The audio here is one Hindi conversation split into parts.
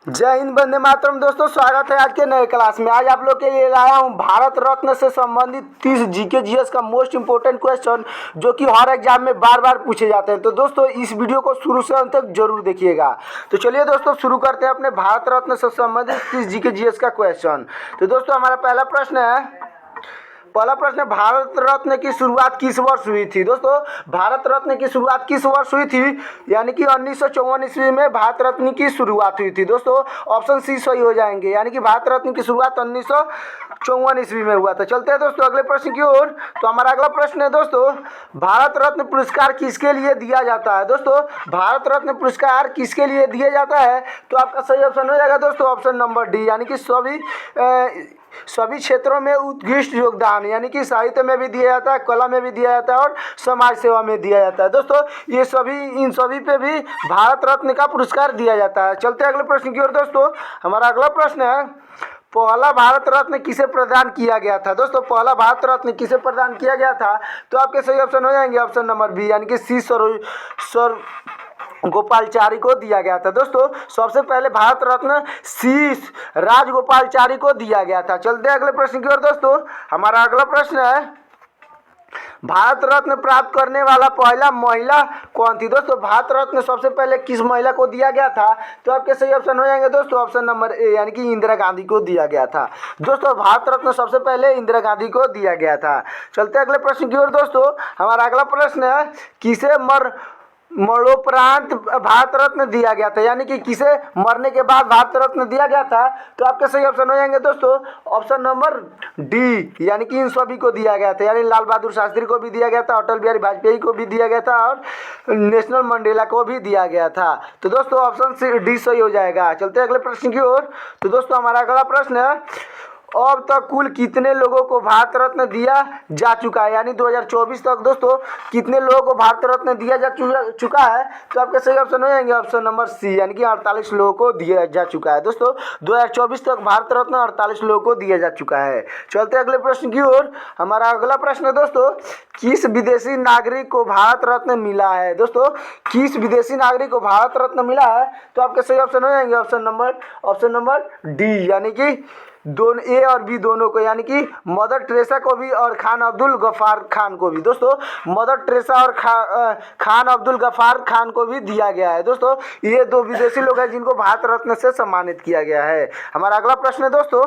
जय हिंद, वंदे मातरम। दोस्तों, स्वागत है आज के नए क्लास में। आज आप लोग के लिए लाया हूं भारत रत्न से संबंधित 30 जीके जीएस का मोस्ट इंपोर्टेंट क्वेश्चन, जो कि हर एग्जाम में बार बार पूछे जाते हैं। तो दोस्तों, इस वीडियो को शुरू से अंत तक जरूर देखिएगा। तो चलिए दोस्तों, शुरू करते हैं अपने भारत रत्न से संबंधित 30 जीके जीएस का क्वेश्चन। तो दोस्तों, हमारा पहला प्रश्न, भारत रत्न की शुरुआत किस वर्ष हुई थी? दोस्तों, भारत रत्न की शुरुआत किस वर्ष हुई थी? यानी कि 1954 ईस्वी में भारत रत्न की शुरुआत हुई थी। दोस्तों, ऑप्शन सी सही हो जाएंगे, यानी कि भारत रत्न की शुरुआत 1954 ईस्वी में हुआ था। चलते हैं दोस्तों अगले प्रश्न की ओर। तो हमारा अगला प्रश्न है दोस्तों, भारत रत्न पुरस्कार किसके लिए दिया जाता है? दोस्तों, भारत रत्न पुरस्कार किसके लिए दिया जाता है? तो आपका सही ऑप्शन हो जाएगा दोस्तों ऑप्शन नंबर डी, यानी कि सभी क्षेत्रों में उत्कृष्ट योगदान, यानी कि साहित्य में भी दिया जाता है, कला में भी दिया जाता है और समाज सेवा में दिया जाता है। दोस्तों, इन सभी पे भी भारत रत्न का पुरस्कार दिया जाता है। चलते हैं अगले प्रश्न की ओर। दोस्तों, हमारा अगला प्रश्न है, पहला भारत रत्न किसे प्रदान किया गया था? दोस्तों, पहला भारत रत्न किसे प्रदान किया गया था? तो आपके सही ऑप्शन हो जाएंगे ऑप्शन नंबर बी, यानी कि सी सर गोपालचारी को दिया गया था। दोस्तों, सबसे पहले भारत रत्न सी राजगोपालचारी को दिया गया था। चलते हैं अगले प्रश्न की ओर। दोस्तों, हमारा अगला प्रश्न है, भारत रत्न प्राप्त करने वाला पहला महिला कौन थी? दोस्तों, भारत रत्न सबसे पहले किस महिला को दिया गया था? तो आपके सही ऑप्शन हो जाएंगे दोस्तों ऑप्शन नंबर ए, यानी कि इंदिरा गांधी को दिया गया था। दोस्तों, भारत रत्न सबसे पहले इंदिरा गांधी को दिया गया था। चलते हैं अगले प्रश्न की ओर। दोस्तों, हमारा अगला प्रश्न है, किसे मरणोपरांत भारत रत्न दिया गया था? यानी कि किसे मरने के बाद भारत रत्न दिया गया था? तो आपके सही ऑप्शन हो जाएंगे दोस्तों ऑप्शन नंबर डी, यानी कि इन सभी को दिया गया था। यानी लाल बहादुर शास्त्री को भी दिया गया था, अटल बिहारी वाजपेयी को भी दिया गया था और नेशनल मंडेला को भी दिया गया था। तो दोस्तों, ऑप्शन डी सही हो जाएगा। चलते हैं अगले प्रश्न की ओर। तो दोस्तों, हमारा अगला प्रश्न है, अब तक कुल कितने लोगों को भारत रत्न दिया जा चुका है? यानी 2024 तक दोस्तों कितने लोगों को भारत रत्न दिया जा चुका है? तो आपके सही ऑप्शन हो जाएंगे ऑप्शन नंबर सी, यानी कि 48 लोगों को दिया जा चुका है। दोस्तों, 2024 तक भारत रत्न 48 लोगों को दिया जा चुका है। चलते अगले प्रश्न की ओर। हमारा अगला प्रश्न है दोस्तों, किस विदेशी नागरिक को भारत रत्न मिला है? दोस्तों, किस विदेशी नागरिक को भारत रत्न मिला है? तो आपके सही ऑप्शन हो जाएंगे ऑप्शन नंबर डी, यानी कि दोनों ए और बी दोनों को, यानी कि मदर टेरेसा को भी और खान अब्दुल गफ्फार खान को भी। दोस्तों, मदर टेरेसा और खान अब्दुल गफ्फार खान को भी दिया गया है। दोस्तों, ये दो विदेशी लोग हैं जिनको भारत रत्न से सम्मानित किया गया है। हमारा अगला प्रश्न है दोस्तों,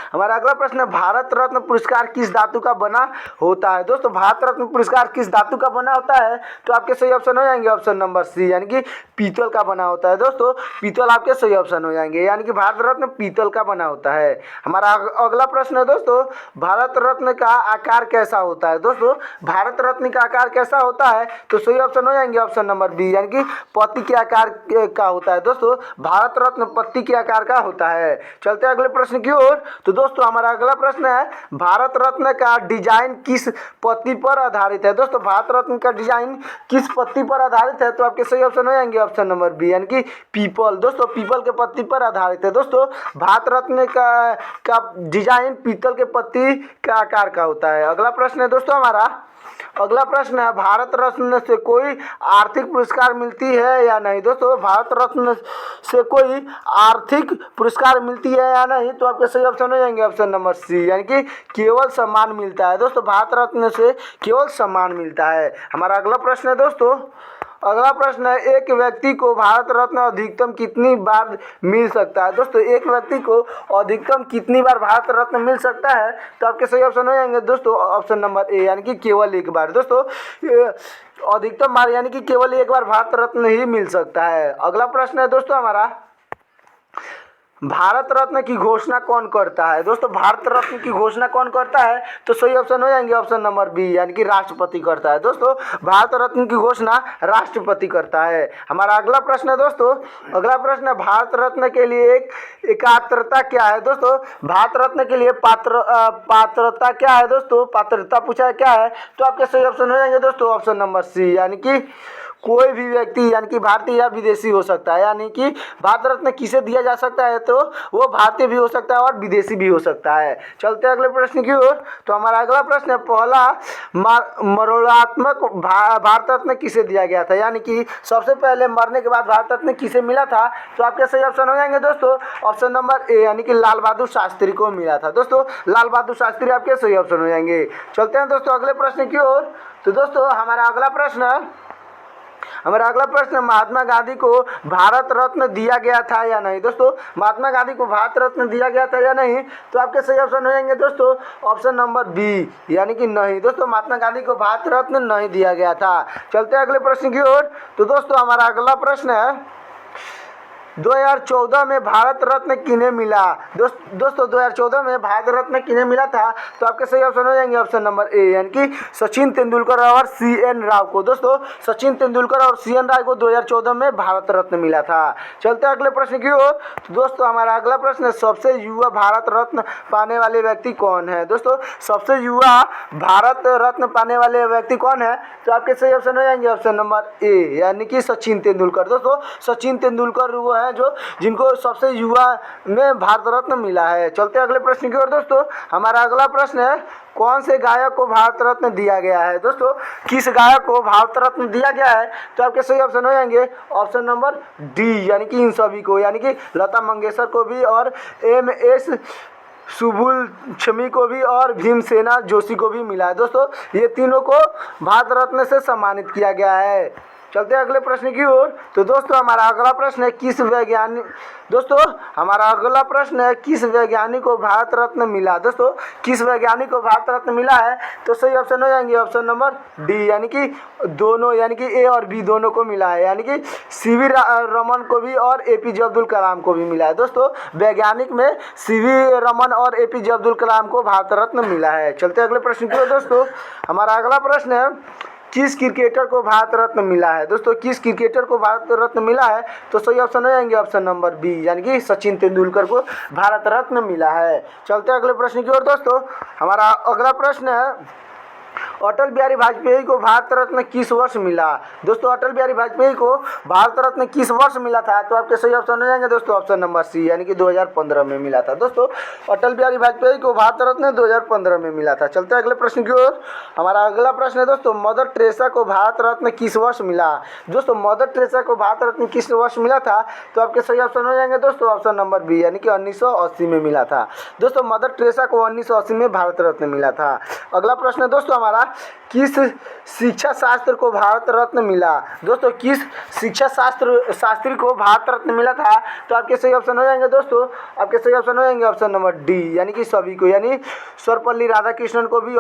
भारत रत्न पुरस्कार किस धातु का बना होता है? दोस्तों, भारत रत्न पुरस्कार किस धातु का बना होता है? तो आपके सही ऑप्शन हो जाएंगे ऑप्शन नंबर सी, यानी कि पीतल का बना होता है। दोस्तों, पीतल आपके सही ऑप्शन हो जाएंगे, यानी कि भारत रत्न पीतल का बना होता है। हमारा अगला प्रश्न है दोस्तों, भारत रत्न का आकार कैसा होता है? दोस्तों, भारत रत्न का आकार कैसा होता है? तो सही ऑप्शन हो जाएंगे ऑप्शन नंबर बी, यानी कि पत्ती के आकार का होता है। दोस्तों, भारत रत्न पत्ती के आकार का होता है। चलते अगले प्रश्न की ओर। तो दोस्तों, हमारा अगला प्रश्न है, भारत रत्न का डिजाइन किस पत्ती पर आधारित है? दोस्तों, भारत रत्न का डिजाइन किस पत्ती पर आधारित है? तो आपके सही ऑप्शन हो जाएंगे ऑप्शन नंबर बी, यानी कि पीपल। दोस्तों, पीपल के पत्ती पर आधारित है। दोस्तों, भारत रत्न का डिजाइन पीतल के पत्ती के आकार का होता है। अगला प्रश्न है दोस्तों, अगला प्रश्न है, भारत रत्न से कोई आर्थिक पुरस्कार मिलती है या नहीं? दोस्तों, भारत रत्न से कोई आर्थिक पुरस्कार मिलती है या नहीं? तो आपके सही ऑप्शन हो जाएंगे ऑप्शन नंबर सी, यानी कि केवल सम्मान मिलता है। दोस्तों, भारत रत्न से केवल सम्मान मिलता है। हमारा अगला प्रश्न है दोस्तों, एक व्यक्ति को भारत रत्न अधिकतम कितनी बार मिल सकता है? दोस्तों, एक व्यक्ति को अधिकतम कितनी बार भारत रत्न मिल सकता है? तो आपके सही ऑप्शन हो जाएंगे दोस्तों ऑप्शन नंबर ए, यानी कि केवल एक बार। दोस्तों, अधिकतम बार यानी कि केवल एक बार भारत रत्न ही मिल सकता है। अगला प्रश्न है दोस्तों, हमारा भारत रत्न की घोषणा कौन करता है? दोस्तों, भारत रत्न की घोषणा कौन करता है? तो सही ऑप्शन हो जाएंगे ऑप्शन नंबर बी, यानी कि राष्ट्रपति करता है। दोस्तों, भारत रत्न की घोषणा राष्ट्रपति करता है। हमारा अगला प्रश्न है दोस्तों, भारत रत्न के लिए एक एकात्रता क्या है? दोस्तों, भारत रत्न के लिए पात्रता क्या है? दोस्तों, पात्रता पूछा है क्या है? तो आपके सही ऑप्शन हो जाएंगे दोस्तों ऑप्शन नंबर सी, यानी कि कोई भी व्यक्ति यानी कि भारतीय या विदेशी हो सकता है। यानी कि भारत रत्न किसे दिया जा सकता है, तो वो भारतीय भी हो सकता है और विदेशी भी हो सकता है। चलते अगले प्रश्न की ओर। तो हमारा अगला प्रश्न है, पहला मरणोत्तरत्मक भारत रत्न किसे दिया गया था। यानी कि सबसे पहले मरने के बाद भारत रत्न किसे मिला था, तो आपके सही ऑप्शन हो जाएंगे दोस्तों ऑप्शन नंबर ए, यानी कि लाल बहादुर शास्त्री को मिला था। दोस्तों लाल बहादुर शास्त्री आपके सही ऑप्शन हो जाएंगे। चलते हैं दोस्तों अगले प्रश्न की ओर। तो दोस्तों हमारा अगला प्रश्न महात्मा गांधी को भारत रत्न दिया गया था या नहीं। दोस्तों महात्मा गांधी को भारत रत्न दिया गया था या नहीं, तो आपके सही ऑप्शन हो जाएंगे दोस्तों ऑप्शन नंबर बी, यानी कि नहीं। दोस्तों महात्मा गांधी को भारत रत्न नहीं दिया गया था। चलते हैं अगले प्रश्न की ओर। तो दोस्तों हमारा अगला प्रश्न है, 2014 में भारत रत्न किन्हें मिला। दोस्तों 2014 में भारत रत्न किन्हें मिला था, तो आपके सही ऑप्शन हो जाएंगे ऑप्शन नंबर ए, यानी कि सचिन तेंदुलकर और CN राव को। दोस्तों सचिन तेंदुलकर और CN राव को 2014 में भारत रत्न मिला था। चलते हैं अगले प्रश्न की ओर। तो दोस्तों हमारा अगला प्रश्न है, सबसे युवा भारत रत्न पाने वाले व्यक्ति कौन है। दोस्तों सबसे युवा भारत रत्न पाने वाले व्यक्ति कौन है, तो आपके सही ऑप्शन हो जाएंगे ऑप्शन नंबर ए, यानी कि सचिन तेंदुलकर। दोस्तों सचिन तेंदुलकर वो जो जिनको सबसे युवा में भारत रत्न मिला है। चलते अगले प्रश्न की ओर। दोस्तों हमारा अगला प्रश्न है, कौन से गायक को भारत रत्न दिया गया है। दोस्तों किस गायक को भारत रत्न दिया गया है, तो आपके सही ऑप्शन हो जाएंगे ऑप्शन नंबर डी, यानी कि इन सभी को, यानी कि लता मंगेशकर को भी और MS सुब्बुलक्ष्मी को भी और भीमसेना जोशी को भी मिला है। दोस्तों ये तीनों को भारत रत्न से सम्मानित किया गया है। चलते हैं अगले प्रश्न की ओर। तो दोस्तों हमारा अगला प्रश्न है, किस वैज्ञानिक को भारत रत्न मिला। दोस्तों किस वैज्ञानिक को भारत रत्न मिला है, तो सही ऑप्शन हो जाएंगे ऑप्शन नंबर डी, यानी कि दोनों, यानी कि ए और बी दोनों को मिला है, यानी कि CV रमन को भी और APJ अब्दुल कलाम को भी मिला है। दोस्तों वैज्ञानिक में CV रमन और APJ अब्दुल कलाम को भारत रत्न मिला है। चलते अगले प्रश्न की ओर। दोस्तों हमारा अगला प्रश्न है, किस क्रिकेटर को भारत रत्न मिला है। दोस्तों किस क्रिकेटर को भारत रत्न मिला है, तो सही ऑप्शन हो जाएंगे ऑप्शन नंबर बी, यानी कि सचिन तेंदुलकर को भारत रत्न मिला है। चलते हैं अगले प्रश्न की ओर। दोस्तों हमारा अगला प्रश्न है, अटल बिहारी वाजपेयी को भारत रत्न किस वर्ष मिला। दोस्तों अटल बिहारी वाजपेयी को भारत रत्न किस वर्ष मिला था, तो आपके सही ऑप्शन हो जाएंगे दोस्तों ऑप्शन नंबर सी, यानी कि 2015 में मिला था। दोस्तों अटल बिहारी वाजपेयी को भारत रत्न 2015 में मिला था। चलते हैं अगले प्रश्न की ओर। हमारा अगला प्रश्न है दोस्तों, मदर टेरेसा को भारत रत्न किस वर्ष मिला। दोस्तों मदर टेरेसा को भारत रत्न किस वर्ष मिला था, तो आपके सही ऑप्शन हो जाएंगे दोस्तों ऑप्शन नंबर बी, यानी कि 1980 में मिला था। दोस्तों मदर टेरेसा को 1980 में भारत रत्न मिला था। अगला प्रश्न है दोस्तों हमारा, किस शिक्षा शास्त्र को भारत रत्न मिला। दोस्तों किस शिक्षा शास्त्री को भारत रत्न मिला था, तो आपके सही ऑप्शन हो जाएंगे दोस्तों, आपके सही ऑप्शन हो जाएंगे ऑप्शन नंबर डी, यानी कि सभी को, यानी सर्वपल्ली राधाकृष्णन को भी,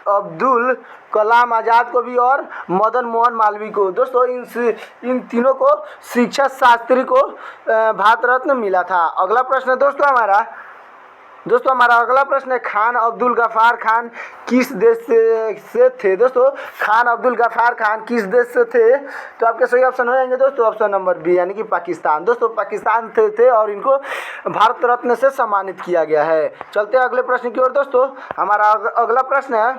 अब्दुल कलाम आज़ाद को भी और मदन मोहन मालवीय को। दोस्तों इन तीनों को शिक्षा शास्त्री को भारत रत्न मिला था। अगला प्रश्न है दोस्तों हमारा अगला प्रश्न है, खान अब्दुल गफ्फार खान किस देश से थे। दोस्तों खान अब्दुल गफ्फार खान किस देश से थे, तो आपके सही ऑप्शन हो जाएंगे दोस्तों ऑप्शन नंबर बी, यानी कि पाकिस्तान। दोस्तों पाकिस्तान थे और इनको भारत रत्न से सम्मानित किया गया है। चलते हैं अगले प्रश्न की ओर। दोस्तों हमारा अगला प्रश्न है,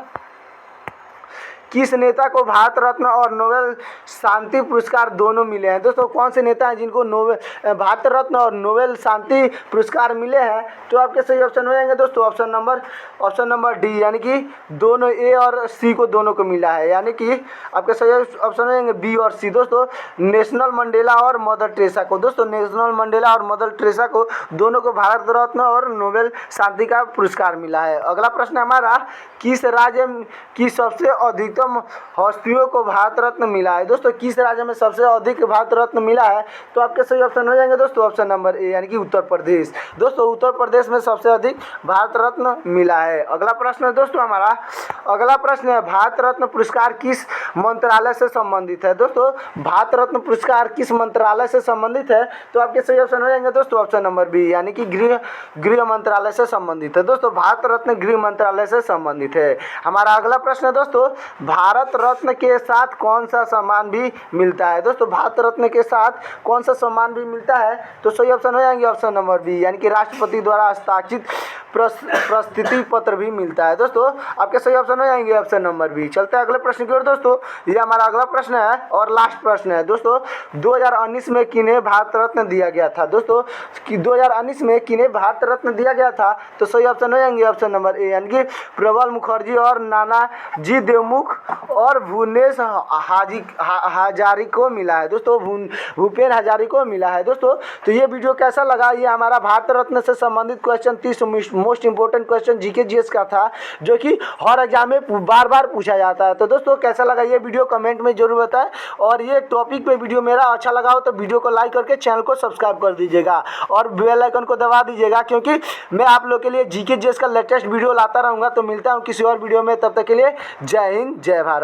किस नेता को भारत रत्न और नोबेल शांति पुरस्कार दोनों मिले हैं। दोस्तों कौन से नेता हैं जिनको भारत रत्न और नोबेल शांति पुरस्कार मिले हैं, तो आपके सही ऑप्शन हो जाएंगे दोस्तों ऑप्शन नंबर डी, यानी कि दोनों ए और सी को दोनों को मिला है, यानी कि आपके सही ऑप्शन हो जाएंगे बी और सी। दोस्तों नेशनल मंडेला और मदर टेरेसा को, दोस्तों नेशनल मंडेला और मदर टेरेसा को दोनों को भारत रत्न और नोबेल शांति का पुरस्कार मिला है। अगला प्रश्न हमारा, किस राज्य की सबसे अधिकतम हस्तियों को भारत रत्न मिला है। दोस्तों किस राज्य में सबसे अधिक भारत रत्न मिला है, तो आपके सही ऑप्शन हो जाएंगे दोस्तों ऑप्शन नंबर ए, यानी कि उत्तर प्रदेश। दोस्तों उत्तर प्रदेश में सबसे अधिक भारत रत्न मिला है। अगला प्रश्न है दोस्तों हमारा अगला प्रश्न है, भारत रत्न पुरस्कार किस मंत्रालय से संबंधित है। दोस्तों भारत रत्न पुरस्कार किस मंत्रालय से संबंधित है, तो आपके सही ऑप्शन हो जाएंगे दोस्तों ऑप्शन नंबर बी, यानी कि गृह मंत्रालय से संबंधित है। दोस्तों भारत रत्न गृह मंत्रालय से संबंधित है। हमारा अगला प्रश्न है दोस्तों, भारत रत्न के साथ कौन सा सम्मान भी मिलता है। दोस्तों भारत रत्न के साथ कौन सा सम्मान भी मिलता है, तो सही ऑप्शन हो जाएंगे ऑप्शन नंबर बी, यानी कि राष्ट्रपति द्वारा हस्ताक्षरित प्रस्तुति पत्र भी मिलता है। दोस्तों आपके सही ऑप्शन हो जाएंगे ऑप्शन नंबर बी। चलते हैं अगले प्रश्न की ओर दोस्तों। ये हमारा अगला प्रश्न है और लास्ट प्रश्न है दोस्तों। 2019 में किन्हें भारत रत्न दिया गया था? दोस्तों कि 2019 में किन्हें भारत रत्न दिया गया था? तो सही ऑप्शन हो जाएंगे ऑप्शन नंबर ए, यानी कि प्रबल मुखर्जी और नानाजी देवमुख और भुवनेश हजारी को मिला है। दोस्तों भूपेन हजारी को मिला है। दोस्तों तो ये वीडियो कैसा लगा? ये हमारा भारत रत्न से संबंधित question 30 most important question GK GS का था, जो कि हर एग्जाम में बार बार पूछा जाता है। तो दोस्तों कैसा लगा ये वीडियो कमेंट में जरूर बताएं, और ये टॉपिक पे वीडियो मेरा अच्छा लगा हो तो वीडियो को लाइक करके चैनल को सब्सक्राइब कर दीजिएगा और बेल आइकन को दबा दीजिएगा, क्योंकि मैं आप लोग के लिए जीके जीएस का लेटेस्ट वीडियो लाता रहूँगा। तो मिलता हूँ किसी और वीडियो में, तब तक के लिए जय हिंद जय भारत।